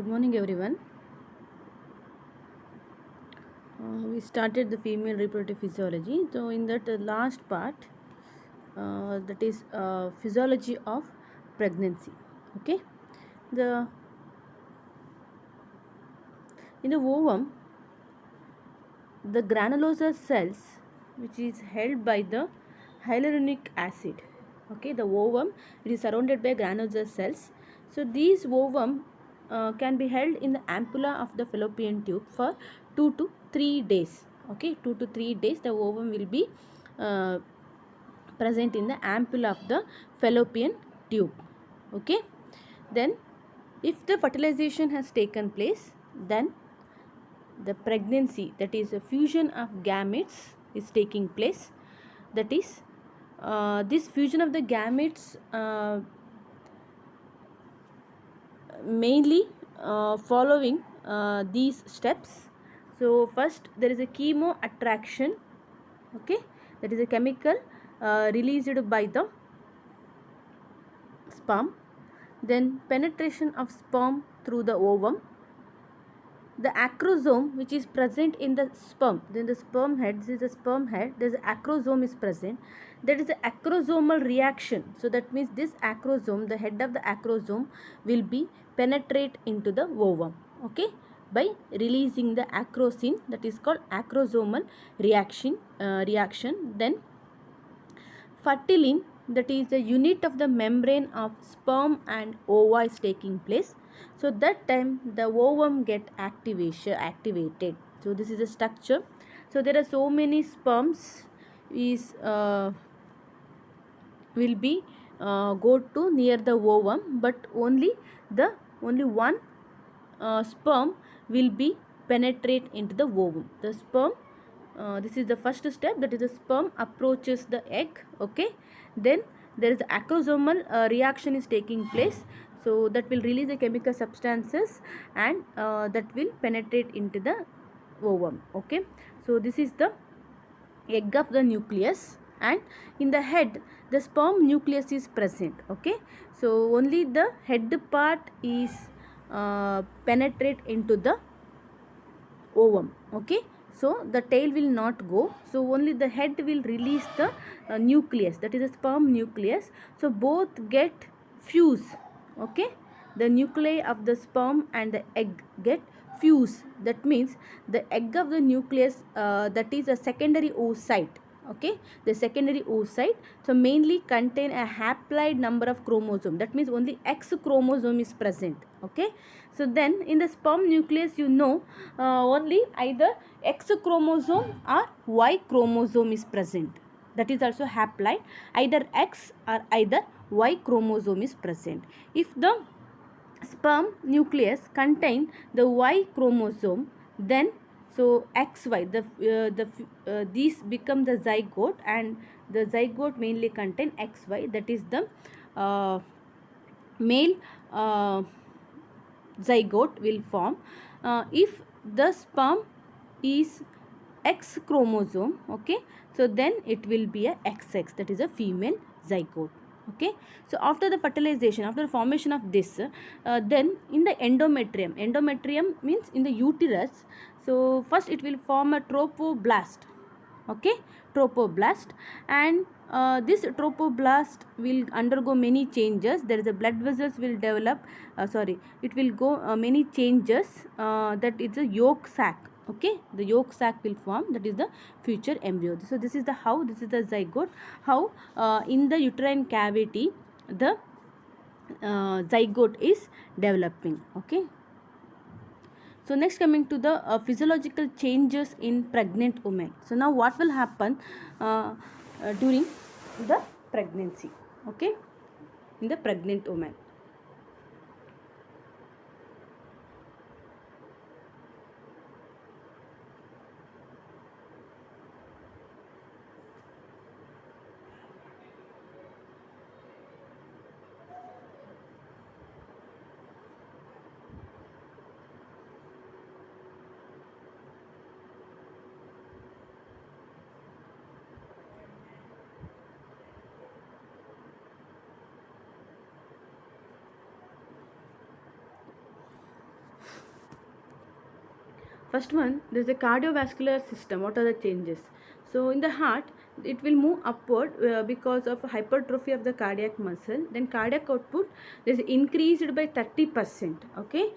Good morning, everyone. We started the female reproductive physiology. So, in that last part, that is physiology of pregnancy. Okay, the in the ovum, the granulosa cells, which is held by the hyaluronic acid. Okay, the ovum it is surrounded by granulosa cells. So, these ovum can be held in the ampulla of the fallopian tube for 2 to 3 days. Okay, 2 to 3 days the ovum will be uh, present in the ampulla of the fallopian tube. Okay, then if the fertilization has taken place, then the pregnancy, that is a fusion of gametes, is taking place. That is this fusion of the gametes mainly following these steps. So first there is a chemo attraction. Okay, that is a chemical released by the sperm. Then penetration of sperm through the ovum, the acrosome which is present in the sperm, then the sperm head, this is the sperm head, there is acrosome is present, that is the acrosomal reaction. So that means this acrosome, the head of the acrosome will be penetrate into the ovum, okay, by releasing the acrosin, that is called acrosomal reaction. Then fertilin, that is the unit of the membrane of sperm and ova, is taking place. So that time the ovum get activated. So this is the structure. So there are so many sperms is will be go to near the ovum, but only one sperm will be penetrate into the ovum. The sperm, this is the first step, that is the sperm approaches the egg. Okay, then there is the acrosomal reaction is taking place. So that will release the chemical substances, and that will penetrate into the ovum. Okay, so this is the egg of the nucleus, and in the head the sperm nucleus is present. Okay, so only the head part is penetrate into the ovum. Okay, so the tail will not go, so only the head will release the nucleus, that is the sperm nucleus. So both get fuse. Okay, the nuclei of the sperm and the egg get fuse. That means the egg of the nucleus, that is a secondary oocyte. Okay, the secondary oocyte so mainly contain a haploid number of chromosome, that means only X chromosome is present. Okay, so then in the sperm nucleus, only either X chromosome or Y chromosome is present, that is also haploid. Either X or either Y chromosome is present. If the sperm nucleus contain the Y chromosome, then so XY, these become the zygote, and the zygote mainly contain XY, that is the male zygote will form. If the sperm is X chromosome, okay, so then it will be a XX, that is a female zygote. Okay, so after the fertilization, after the formation of this, then in the endometrium means in the uterus. So first it will form a trophoblast. Okay, trophoblast, and this trophoblast will undergo many changes. There is a blood vessels will develop, it will go many changes, that is a yolk sac. Okay, the yolk sac will form, that is the future embryo. So this is the zygote, how in the uterine cavity the zygote is developing. Okay, so next, coming to the physiological changes in pregnant women. So now what will happen during the pregnancy? Okay, in the pregnant woman. First one, there is a cardiovascular system. What are the changes? So in the heart, it will move upward because of hypertrophy of the cardiac muscle. Then cardiac output is increased by 30%. Okay.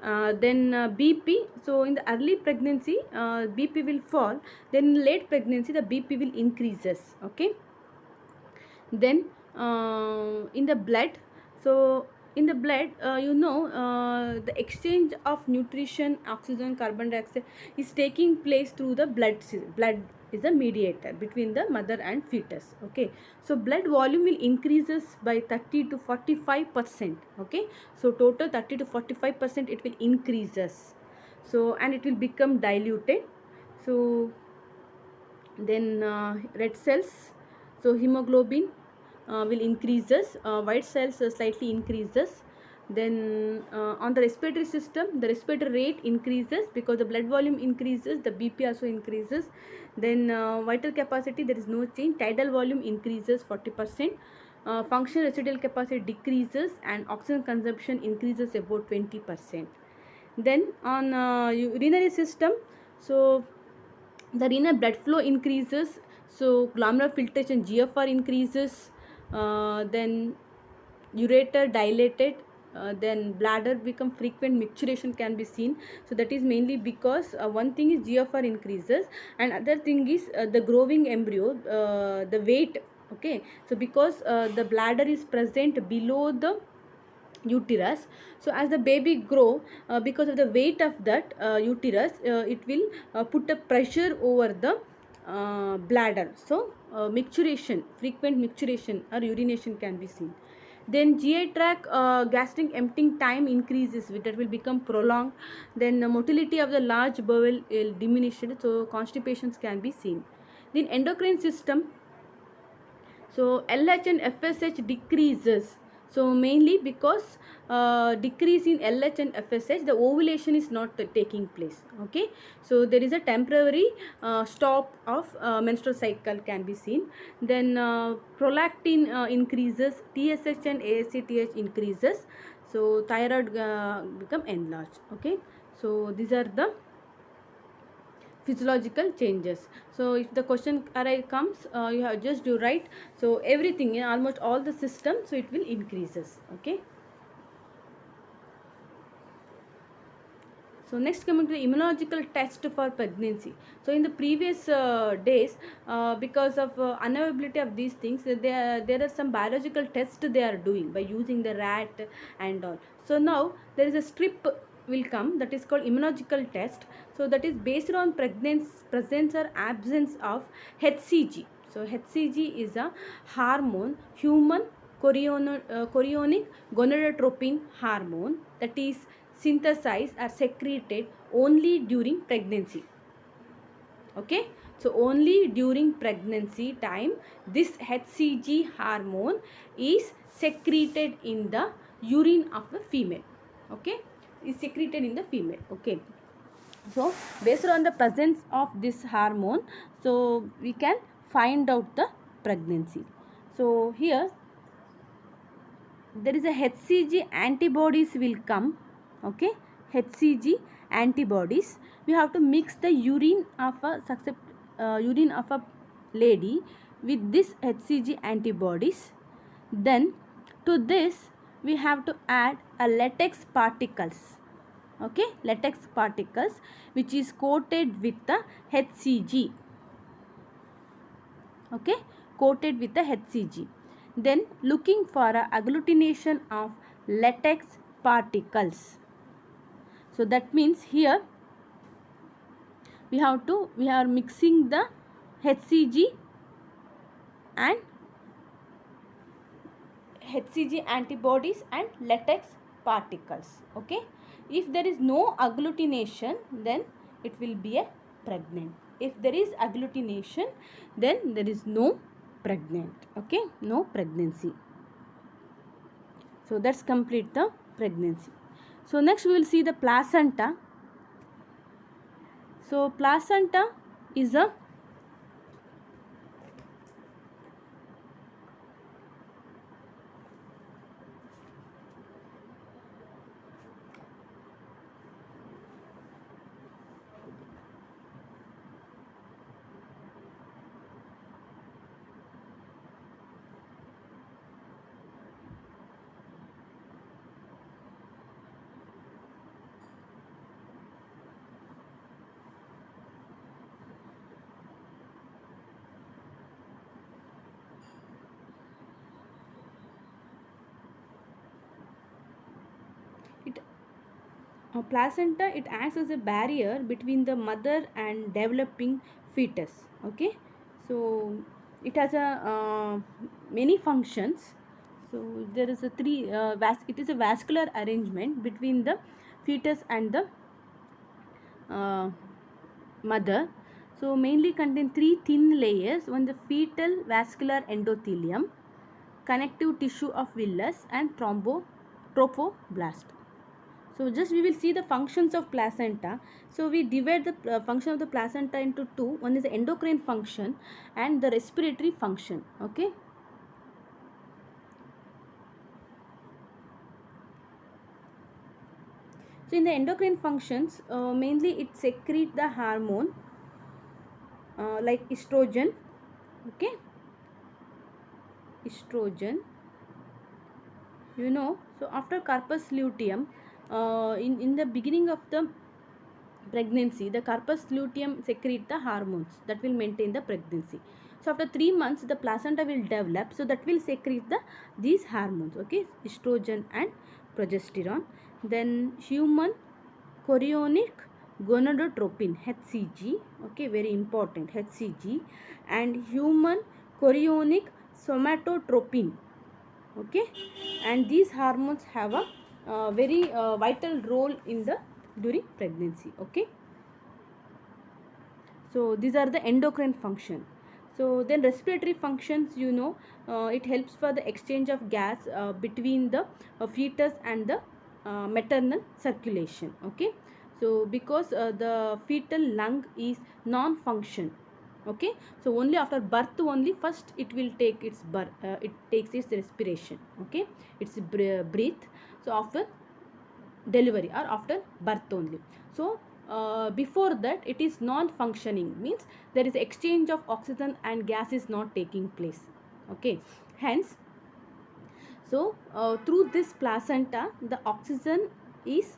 Then BP. So in the early pregnancy, BP will fall. Then in late pregnancy, the BP will increases. Okay. Then in the blood, so in the blood, the exchange of nutrition, oxygen, carbon dioxide is taking place through the blood is a mediator between the mother and fetus. Okay, so blood volume will increases by 30 to 45%. Okay, so total 30 to 45% it will increases. So and it will become diluted. So then red cells, so hemoglobin will increases, white cells slightly increases. Then on the respiratory system, the respiratory rate increases because the blood volume increases, the BP also increases. Then vital capacity, there is no change. Tidal volume increases 40%. Functional residual capacity decreases, and oxygen consumption increases about 20%. Then on urinary system, so the renal blood flow increases, so glomerular filtration, GFR increases. Then ureter dilated, then bladder become frequent micturition can be seen. So that is mainly because one thing is GFR increases, and other thing is the growing embryo, the weight. Okay, so because the bladder is present below the uterus, so as the baby grow, because of the weight of that uterus, it will put a pressure over the bladder. So micturition, frequent micturition or urination can be seen. Then GI tract gastric emptying time increases, that will become prolonged. Then the motility of the large bowel will diminish, so constipations can be seen. Then endocrine system, so LH and FSH decreases. So mainly because decrease in LH and FSH, the ovulation is not taking place. Okay, so there is a temporary stop of menstrual cycle can be seen. Then prolactin increases, TSH and ASCTH increases. So thyroid become enlarged. Okay, so these are the physiological changes. So if the question comes, you have just to write. So everything in almost all the system, so it will increases. Okay, so next coming to the immunological test for pregnancy. So in the previous days, because of unavailability of these things, there are some biological tests they are doing by using the rat and all. So now there is a strip will come, that is called immunological test. So that is based on presence or absence of HCG. So HCG is a hormone, human chorionic gonadotropin hormone, that is synthesized or secreted only during pregnancy. Okay, so only during pregnancy time this HCG hormone is secreted in the urine of a female. Okay, is secreted in the female. Okay, so based on the presence of this hormone, so we can find out the pregnancy. So here there is a HCG antibodies will come. Okay, HCG antibodies, we have to mix the urine of a lady with this HCG antibodies. Then to this we have to add a latex particles. Okay, latex particles which is coated with the HCG. Okay, coated with the HCG. Then looking for a agglutination of latex particles. So that means here we are mixing the HCG and HCG antibodies and latex particles. Okay, if there is no agglutination, then it will be a pregnant. If there is agglutination, then there is no pregnant. Okay, no pregnancy. So that's complete the pregnancy. So next we will see the placenta. So placenta is a placenta, it acts as a barrier between the mother and developing fetus. Okay, so it has a many functions. So there is a it is a vascular arrangement between the fetus and the uh, mother. So mainly contain three thin layers: one, the fetal vascular endothelium, connective tissue of villus, and trophoblast. So just we will see the functions of placenta. So we divide the function of the placenta into two. One is the endocrine function and the respiratory function. Okay. So in the endocrine functions, mainly it secrete the hormone like estrogen. Okay, estrogen. So after corpus luteum, in the beginning of the pregnancy, the corpus luteum secrete the hormones that will maintain the pregnancy. So after 3 months the placenta will develop, so that will secrete these hormones. Okay, estrogen and progesterone. Then human chorionic gonadotropin, HCG. Okay, very important, HCG. And human chorionic somatotropin. Okay, and these hormones have a very vital role in the during pregnancy. Okay, so these are the endocrine function. So then respiratory functions, it helps for the exchange of gas between the fetus and the maternal circulation. Okay, so because the fetal lung is non-function. Okay, so only after birth only first it will take its birth, it takes its respiration. Okay, it's breath. So after delivery or after birth only. So before that it is non-functioning, means there is exchange of oxygen and gas is not taking place. Okay, hence, so through this placenta the oxygen is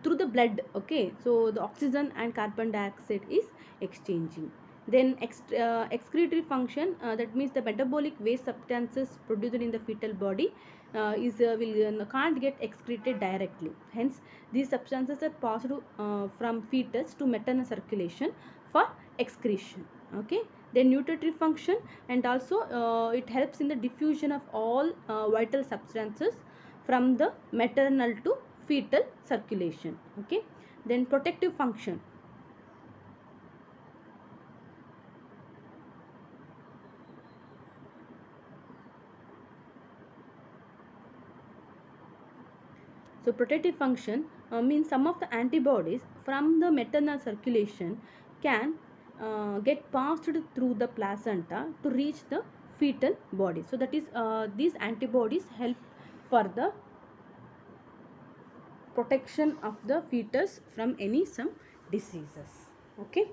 through the blood. Okay, so the oxygen and carbon dioxide is exchanging. Then excretory function, that means the metabolic waste substances produced in the fetal body is will can't get excreted directly. Hence these substances are passed from fetus to maternal circulation for excretion. Okay, then nutritory function, and also it helps in the diffusion of all vital substances from the maternal to fetal circulation. Okay, then protective function. So protective function means some of the antibodies from the maternal circulation can get passed through the placenta to reach the fetal body. So that is these antibodies help for the protection of the fetus from any some diseases. Okay.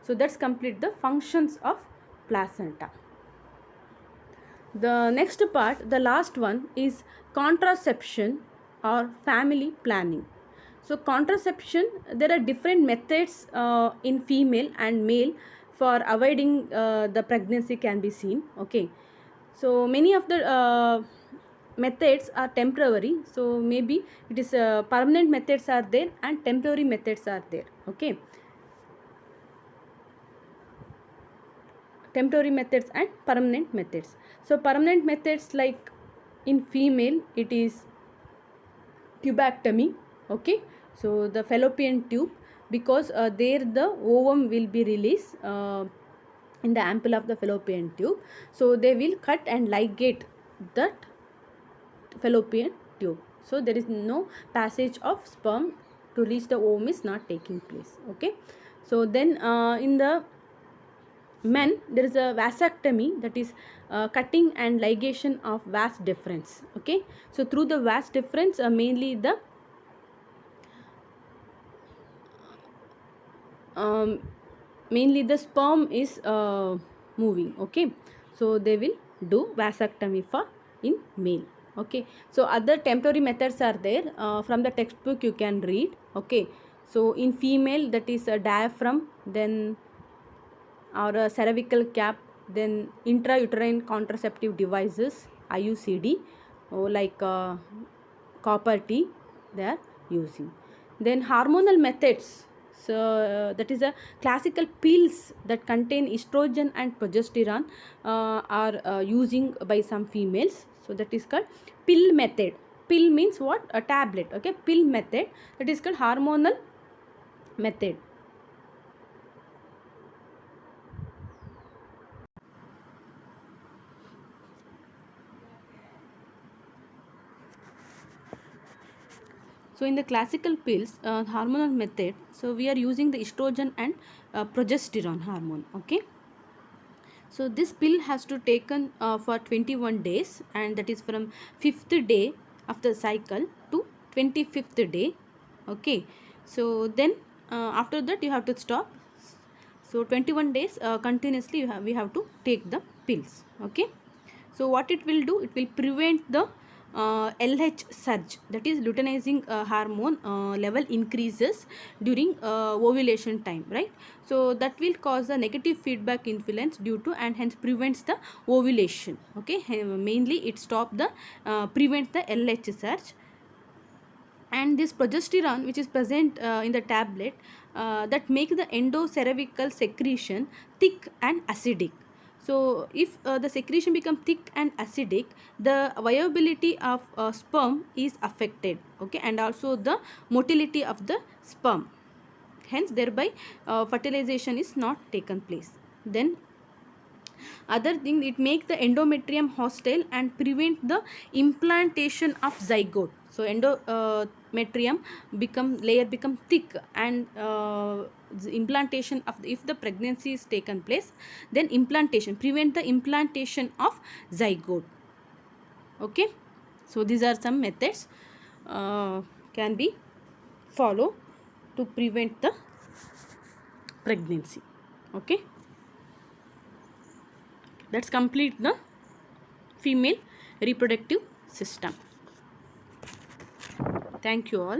So that's complete the functions of placenta. The next part, the last one, is contraception or family planning. So contraception, there are different methods in female and male for avoiding the pregnancy can be seen. Okay, so many of the methods are temporary. So maybe it is permanent methods are there and temporary methods are there. Okay, temporary methods and permanent methods. So permanent methods, like in female it is tubectomy. Okay, so the fallopian tube, because there the ovum will be released in the ample of the fallopian tube, so they will cut and ligate that fallopian tube, so there is no passage of sperm to reach the ovum is not taking place. Okay, so then in the men there is a vasectomy, that is cutting and ligation of vas deferens. Okay, so through the vas deferens mainly the mainly the sperm is moving. Okay, so they will do vasectomy for in male. Okay, so other temporary methods are there, from the textbook you can read. Okay, so in female that is a diaphragm, then or a cervical cap, then intrauterine contraceptive devices, IUCD. like copper tea they are using. Then hormonal methods. So that is a classical pills that contain estrogen and progesterone are using by some females. So that is called pill method. Pill means what? A tablet. Okay, pill method. That is called hormonal method. So in the classical pills, hormonal method, so we are using the estrogen and progesterone hormone. Okay. So this pill has to taken for 21 days, and that is from 5th day of the cycle to 25th day. Okay. So then after that you have to stop. So 21 days continuously we have to take the pills. Okay. So what it will do? It will prevent the LH surge, that is luteinizing hormone level increases during ovulation time, right? So that will cause a negative feedback influence due to, and hence prevents the ovulation. Okay, mainly it stop the prevent the LH surge. And this progesterone which is present in the tablet that make the endocervical secretion thick and acidic. So if the secretion become thick and acidic, the viability of sperm is affected. Okay, and also the motility of the sperm, hence thereby fertilization is not taken place. Then other thing, it make the endometrium hostile and prevent the implantation of zygote. So endometrium become thick, and the implantation of if the pregnancy is taken place, then implantation prevent the implantation of zygote. Okay, so these are some methods can be follow to prevent the pregnancy. Okay, that's complete the female reproductive system. Thank you all.